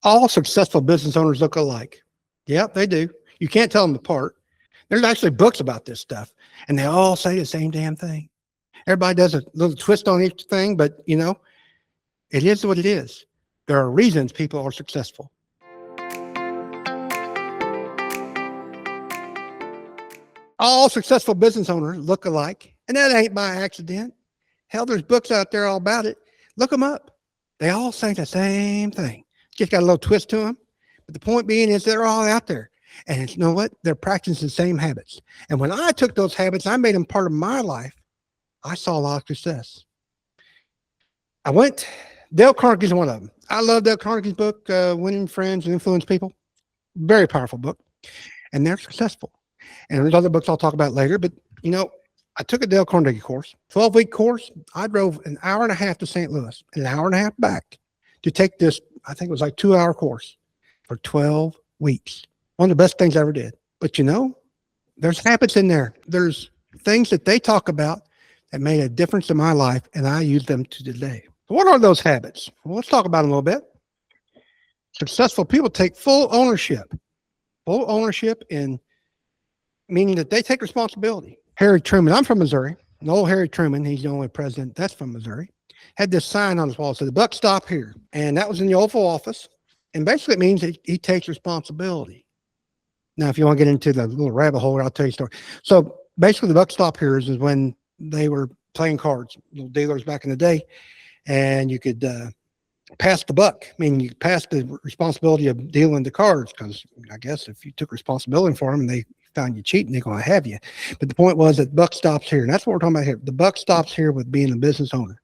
All successful business owners look alike. Yep, they do. You can't tell them apart. There's actually books about this stuff, and they all say the same damn thing. Everybody does a little twist on each thing, but it is what it is. There are reasons people are successful. All successful business owners look alike, and that ain't by accident. Hell, there's books out there all about it. Look them up. They all say the same thing. Just got a little twist to them. But the point being is they're all out there. And you know what? They're practicing the same habits. And when I took those habits, I made them part of my life. I saw a lot of success. Dale Carnegie's one of them. I love Dale Carnegie's book, Winning Friends and Influence People. Very powerful book. And they're successful. And there's other books I'll talk about later. But, I took a Dale Carnegie course, 12-week course. I drove an hour and a half to St. Louis and an hour and a half back to take this, I think it was like 2-hour course for 12 weeks. One of the best things I ever did. But there's habits in there. There's things that they talk about that made a difference in my life, and I use them to today. What are those habits? Well, let's talk about them a little bit. Successful people take full ownership. Full ownership in meaning that they take responsibility. Harry Truman, I'm from Missouri. And old Harry Truman, he's the only president that's from Missouri, had this sign on his wall that said, "The buck stop here." And that was in the Oval Office. And basically it means that he takes responsibility. Now, if you want to get into the little rabbit hole, I'll tell you a story. So basically the buck stop here is when they were playing cards, little dealers back in the day, and you could pass the buck. I mean, you pass the responsibility of dealing the cards, because I guess if you took responsibility for them and they found you cheating, they're going to have you. But the point was that the buck stops here. And that's what we're talking about here. The buck stops here with being a business owner.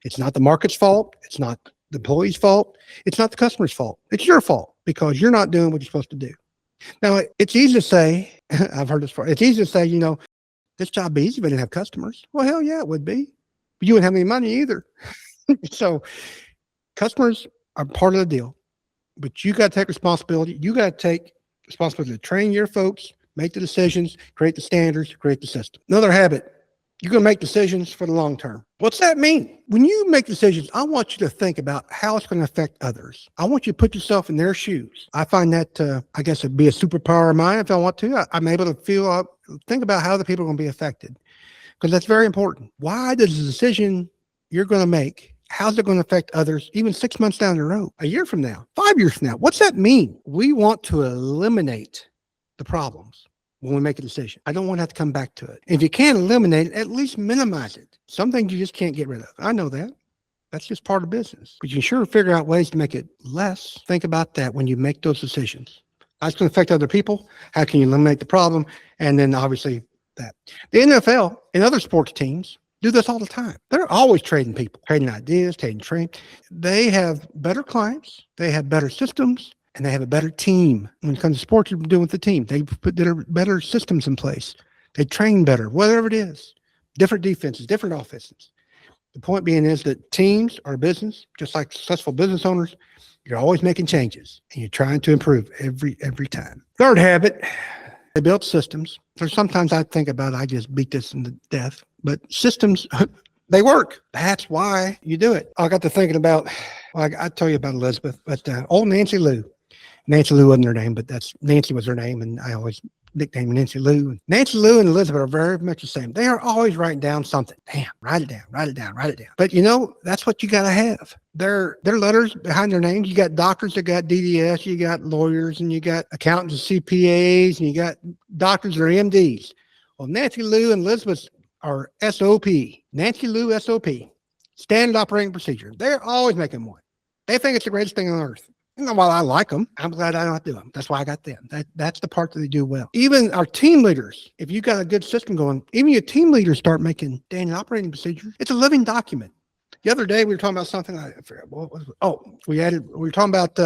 It's not the market's fault. It's not the employee's fault. It's not the customer's fault. It's your fault because you're not doing what you're supposed to do. Now, it's easy to say, I've heard this before, it's easy to say, this job would be easy if I didn't have customers. Well, hell yeah, it would be. But you wouldn't have any money either. So customers are part of the deal. But you got to take responsibility. You got to take responsibility to train your folks, make the decisions, create the standards, create the system. Another habit, you're going to make decisions for the long term. What's that mean? When you make decisions, I want you to think about how it's going to affect others. I want you to put yourself in their shoes. I find that, I guess it'd be a superpower of mine if I want to. I'm able to think about how other people are going to be affected, because that's very important. Why does the decision you're going to make, how's it going to affect others even 6 months down the road, a year from now, 5 years from now? What's that mean? We want to eliminate the problems when we make a decision. I don't want to have to come back to it. If you can't eliminate it, at least minimize it. Some things you just can't get rid of. I know that. That's just part of business. But you can sure figure out ways to make it less. Think about that when you make those decisions. How's it going to affect other people? How can you eliminate the problem? And then obviously that. The NFL and other sports teams do this all the time. They're always trading people, trading ideas, trading training. They have better clients, they have better systems, and they have a better team. When it comes to sports, you're doing with the team. They put their better systems in place. They train better, whatever it is. Different defenses, different offenses. The point being is that teams are business, just like successful business owners. You're always making changes, and you're trying to improve every time. Third habit, they built systems. There's sometimes I think about, I just beat this into death, but systems, they work. That's why you do it. I got to thinking about, I tell you about Elizabeth, but old Nancy Lou. Nancy Lou wasn't her name, but Nancy was her name, and I always nicknamed Nancy Lou. Nancy Lou and Elizabeth are very much the same. They are always writing down something. Damn, write it down. But that's what you got to have. Their letters behind their names. You got doctors that got DDS, you got lawyers, and you got accountants and CPAs, and you got doctors that are MDs. Well, Nancy Lou and Elizabeth are SOP. Nancy Lou SOP, standard operating procedure. They're always making one. They think it's the greatest thing on earth. And while I like them, I'm glad I don't have to do them. That's why I got them. That's the part that they do well. Even our team leaders, if you got a good system going, even your team leaders start making standard operating procedures. It's a living document. The other day we were talking about something. I forgot what was it? Oh, we were talking about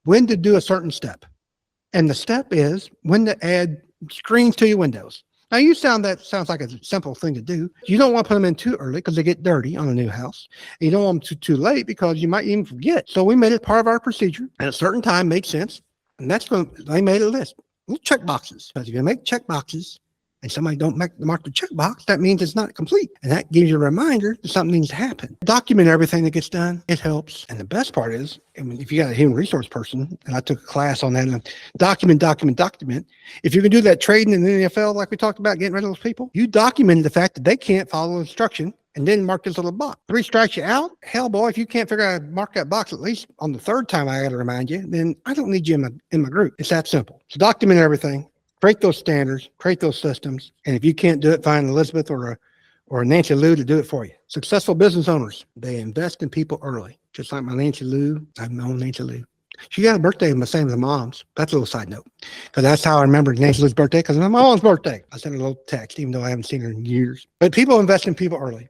when to do a certain step, and the step is when to add screens to your windows. Now that sounds like a simple thing to do. You don't want to put them in too early because they get dirty on a new house. And you don't want them too late because you might even forget. So we made it part of our procedure. At a certain time made sense. And they made a list. Little check boxes. Because if you make check boxes, and somebody don't mark the checkbox, that means it's not complete. And that gives you a reminder that something needs to happen. Document everything that gets done. It helps. And the best part is, I mean, if you got a human resource person, and I took a class on that, and document. If you're going to do that trading in the NFL, like we talked about, getting rid of those people, you document the fact that they can't follow instruction and then mark this little box. 3 strikes you out. Hell, boy, if you can't figure out how to mark that box at least on the 3rd time I got to remind you, then I don't need you in my group. It's that simple. So document everything. Create those standards, create those systems, and if you can't do it, find Elizabeth or a Nancy Lou to do it for you. Successful business owners, they invest in people early, just like my Nancy Lou. I've known Nancy Lou. She got a birthday the same as my mom's. That's a little side note, because that's how I remember Nancy Lou's birthday, because it's my mom's birthday. I sent her a little text, even though I haven't seen her in years. But people invest in people early.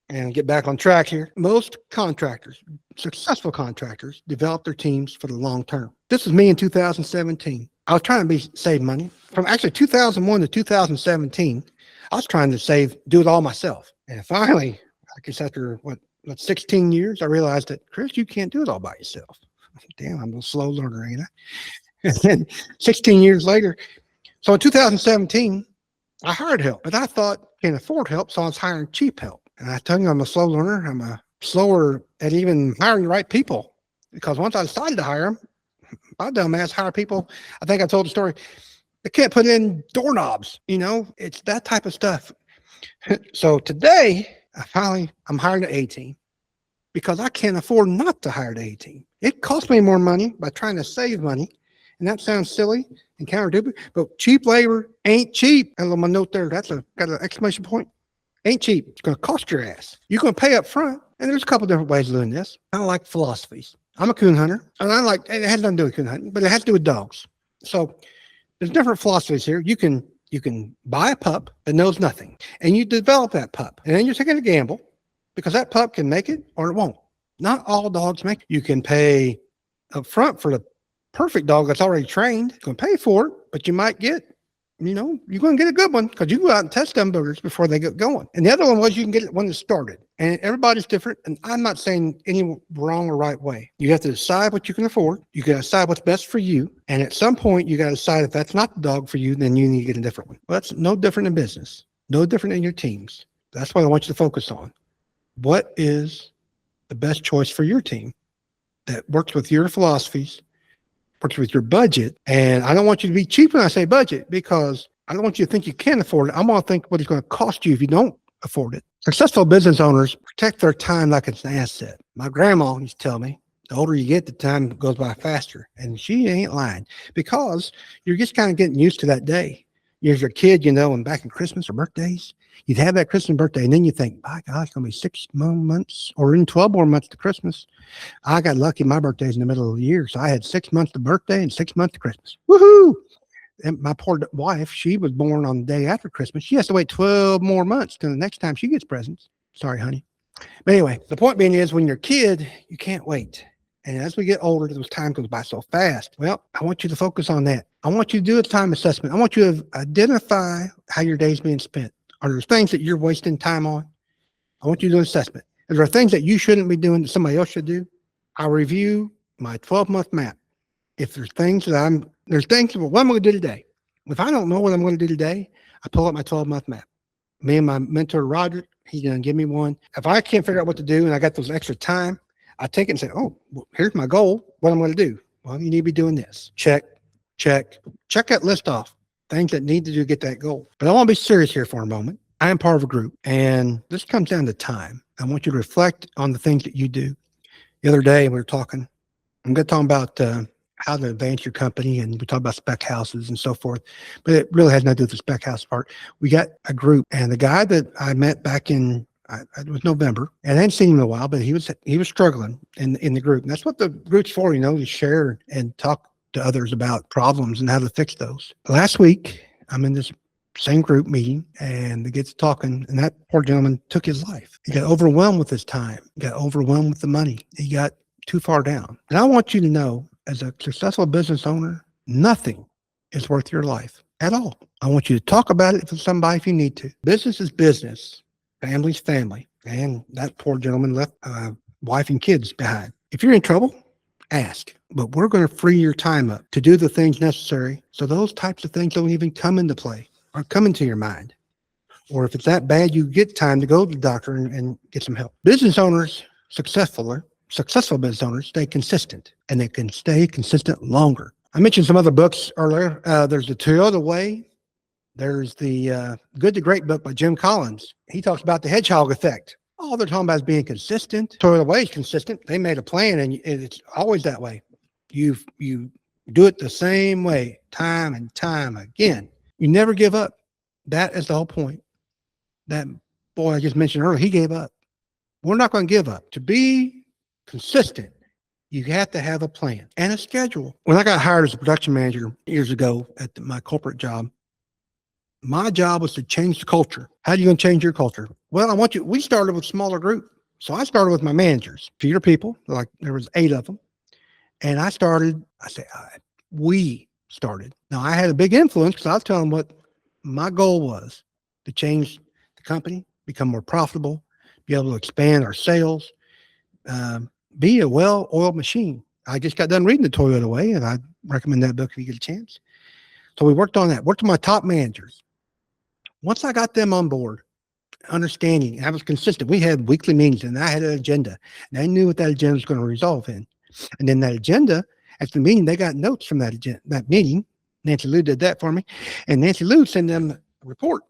And get back on track here. Most contractors, successful contractors, develop their teams for the long term. This was me in 2017. I was trying to save money. From actually 2001 to 2017, I was trying to do it all myself. And finally, I guess after 16 years, I realized that, Chris, you can't do it all by yourself. Damn, I'm a slow learner, ain't I? And then 16 years later, so in 2017, I hired help, but I thought I can't afford help, so I was hiring cheap help. And I tell you, I'm a slow learner. I'm a slower at even hiring the right people, because once I decided to hire them, my dumbass hire people. I think I told the story. They can't put in doorknobs. It's that type of stuff. So today, I'm hiring the A team, because I can't afford not to hire the A team. It costs me more money by trying to save money. And that sounds silly and counterintuitive, but cheap labor ain't cheap. I love my note there. Got an exclamation point. Ain't cheap. It's going to cost your ass. You're going to pay up front. And there's a couple different ways of doing this. I like philosophies. I'm a coon hunter, and it has nothing to do with coon hunting, but it has to do with dogs. So there's different philosophies here. You can buy a pup that knows nothing, and you develop that pup, and then you're taking a gamble, because that pup can make it or it won't. Not all dogs make it. You can pay up front for the perfect dog that's already trained. You're going to pay for it, but you might get, you're going to get a good one, because you go out and test them boogers before they get going. And the other one was you can get it when it's started. And everybody's different. And I'm not saying any wrong or right way. You have to decide what you can afford. You got to decide what's best for you. And at some point, you got to decide if that's not the dog for you, then you need to get a different one. Well, that's no different in business. No different in your teams. That's what I want you to focus on. What is the best choice for your team that works with your philosophies, works with your budget? And I don't want you to be cheap when I say budget, because I don't want you to think you can afford it. I want to think what it's going to cost you if you don't afford it. Successful business owners protect their time like it's an asset. My grandma used to tell me, the older you get, the time goes by faster. And she ain't lying, because you're just kind of getting used to that day. You're your kid, and back in Christmas or birthdays, you'd have that Christmas birthday, and then you think, my God, it's going to be 6 more months or even 12 more months to Christmas. I got lucky. My birthday's in the middle of the year, so I had 6 months to birthday and 6 months to Christmas. Woohoo! And my poor wife, she was born on the day after Christmas. She has to wait 12 more months till the next time she gets presents. Sorry, honey. But anyway, the point being is, when you're a kid, you can't wait. And as we get older, those time goes by so fast. Well, I want you to focus on that. I want you to do a time assessment. I want you to identify how your day's being spent. Are there things that you're wasting time on? I want you to do an assessment. If there are things that you shouldn't be doing that somebody else should do, I'll review my 12-month map. If there's things what I'm going to do today. If I don't know what I'm going to do today, I pull up my 12-month map. Me and my mentor, Roger, he's going to give me one. If I can't figure out what to do and I got those extra time, I take it and say, oh, well, here's my goal. What I'm going to do? Well, you need to be doing this. Check that list off. Things that need to do to get that goal. But I want to be serious here for a moment. I am part of a group, and this comes down to time. I want you to reflect on the things that you do. The other day, I'm going to talk about how to advance your company, and we talk about spec houses and so forth, but it really has nothing to do with the spec house part. We got a group, and the guy that I met back in, it was November, and I hadn't seen him in a while, but he was struggling in the group. And that's what the group's for, to share and talk to others about problems and how to fix those. Last week, I'm in this same group meeting, and they get to talking, and that poor gentleman took his life. He got overwhelmed with his time. He got overwhelmed with the money. He got too far down. And I want you to know, as a successful business owner, nothing is worth your life at all. I want you to talk about it with somebody if you need to. Business is business. Family's family. And that poor gentleman left wife and kids behind. If you're in trouble, ask. But we're going to free your time up to do the things necessary so those types of things don't even come into play. are coming to your mind. Or if it's that bad, you get time to go to the doctor and get some help. Business owners, successful business owners, stay consistent, and they can stay consistent longer. I mentioned some other books earlier. There's the Toyota Way. There's the Good to Great book by Jim Collins. He talks about the hedgehog effect. All they're talking about is being consistent. Toyota Way is consistent. They made a plan, and it's always that way. You do it the same way, time and time again. You never give up. That is the whole point. That boy I just mentioned earlier, he gave up. We're not going to give up. To be consistent, you have to have a plan and a schedule. When I got hired as a production manager years ago at my corporate job, my job was to change the culture. How are you going to change your culture? Well, we started with a smaller group. So I started with my managers, fewer people, like there was 8 of them. And we started. Now I had a big influence because I was telling them what my goal was: to change the company, become more profitable, be able to expand our sales, be a well-oiled machine. I just got done reading The Toyota Way, and I recommend that book if you get a chance. So we worked on that, worked with my top managers. Once I got them on board, understanding, I was consistent. We had weekly meetings, and I had an agenda, and I knew what that agenda was going to resolve in. And then that agenda, after the meeting, they got notes from that meeting. Nancy Lou did that for me, and Nancy Lou sent them a report.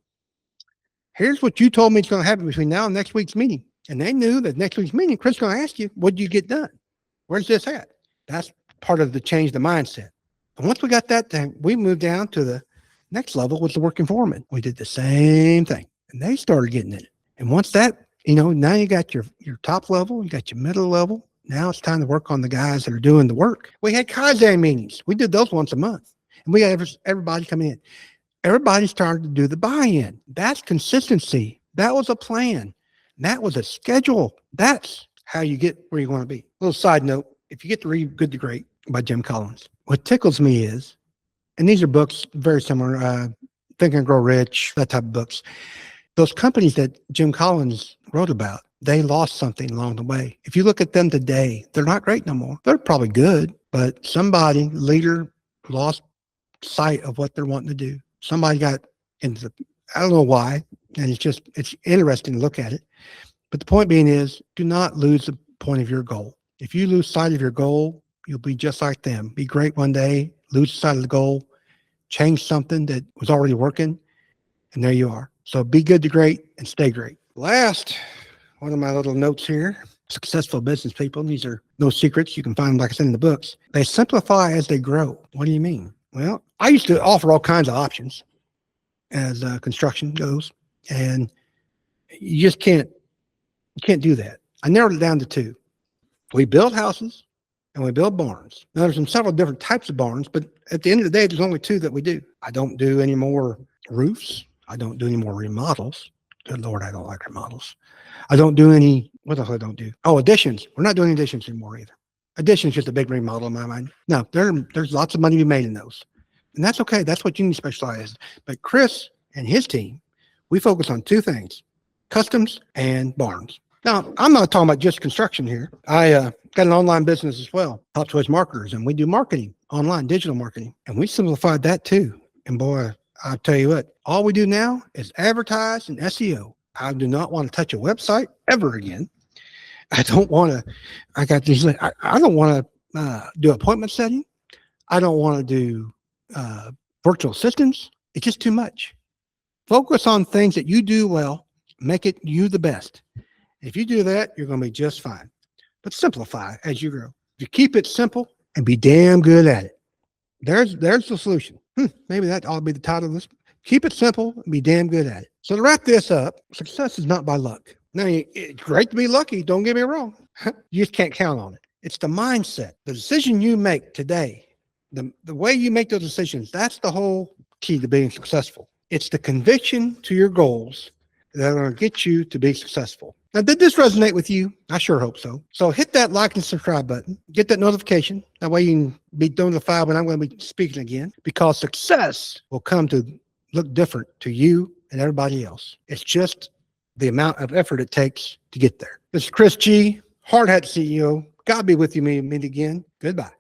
Here's what you told me is going to happen between now and next week's meeting. And they knew that next week's meeting, Chris is going to ask you, what did you get done? Where's this at? That's part of the change the mindset. And once we got that thing, we moved down to the next level with the working foreman. We did the same thing, and they started getting it. And once that, now you got your top level, you got your middle level. Now it's time to work on the guys that are doing the work. We had Kaizen meetings. We did those once a month, and we had everybody come in. Everybody started to do the buy-in. That's consistency. That was a plan. That was a schedule. That's how you get where you want to be. A little side note, if you get to read Good to Great by Jim Collins, what tickles me is, and these are books very similar, Think and Grow Rich, that type of books. Those companies that Jim Collins wrote about, they lost something along the way. If you look at them today, they're not great no more. They're probably good, but leader lost sight of what they're wanting to do. Somebody got into I don't know why, and it's interesting to look at it. But the point being is, do not lose the point of your goal. If you lose sight of your goal, you'll be just like them. Be great one day, lose sight of the goal, change something that was already working, and there you are. So be good to great and stay great. Last, one of my little notes here, successful business people, these are no secrets. You can find them, like I said, in the books. They simplify as they grow. What do you mean? Well, I used to offer all kinds of options as construction goes, and you just can't do that. I narrowed it down to 2. We build houses and we build barns. Now, there's several different types of barns, but at the end of the day, there's only 2 that we do. I don't do any more roofs. I don't do any more remodels. Good Lord, I don't like remodels. I don't do any, what else I don't do? Oh, additions. We're not doing additions anymore either. Additions just a big remodel in my mind. No, there's lots of money to be made in those. And that's okay. That's what you need to specialize. But Chris and his team, we focus on 2 things: customs and barns. Now, I'm not talking about just construction here. I got an online business as well, Top Choice Marketers, and we do marketing, online, digital marketing. And we simplified that too. And boy, I'll tell you what, all we do now is advertise and SEO. I do not want to touch a website ever again. I don't want to, I don't want to do appointment setting. I don't want to do virtual assistants. It's just too much. Focus on things that you do well, make it you the best. If you do that, you're going to be just fine. But simplify as you grow. You keep it simple and be damn good at it. There's the solution. Maybe that ought to be the title of this. Keep it simple and be damn good at it. So to wrap this up, success is not by luck. Now, it's great to be lucky. Don't get me wrong. You just can't count on it. It's the mindset, the decision you make today, the way you make those decisions. That's the whole key to being successful. It's the conviction to your goals that are going to get you to be successful. Now, did this resonate with you? I sure hope so. So hit that like and subscribe button. Get that notification. That way you can be notified when I'm going to be speaking again, because success will come to look different to you and everybody else. It's just the amount of effort it takes to get there. This is Chris G., Hard Hat CEO. God be with you, meet again. Goodbye.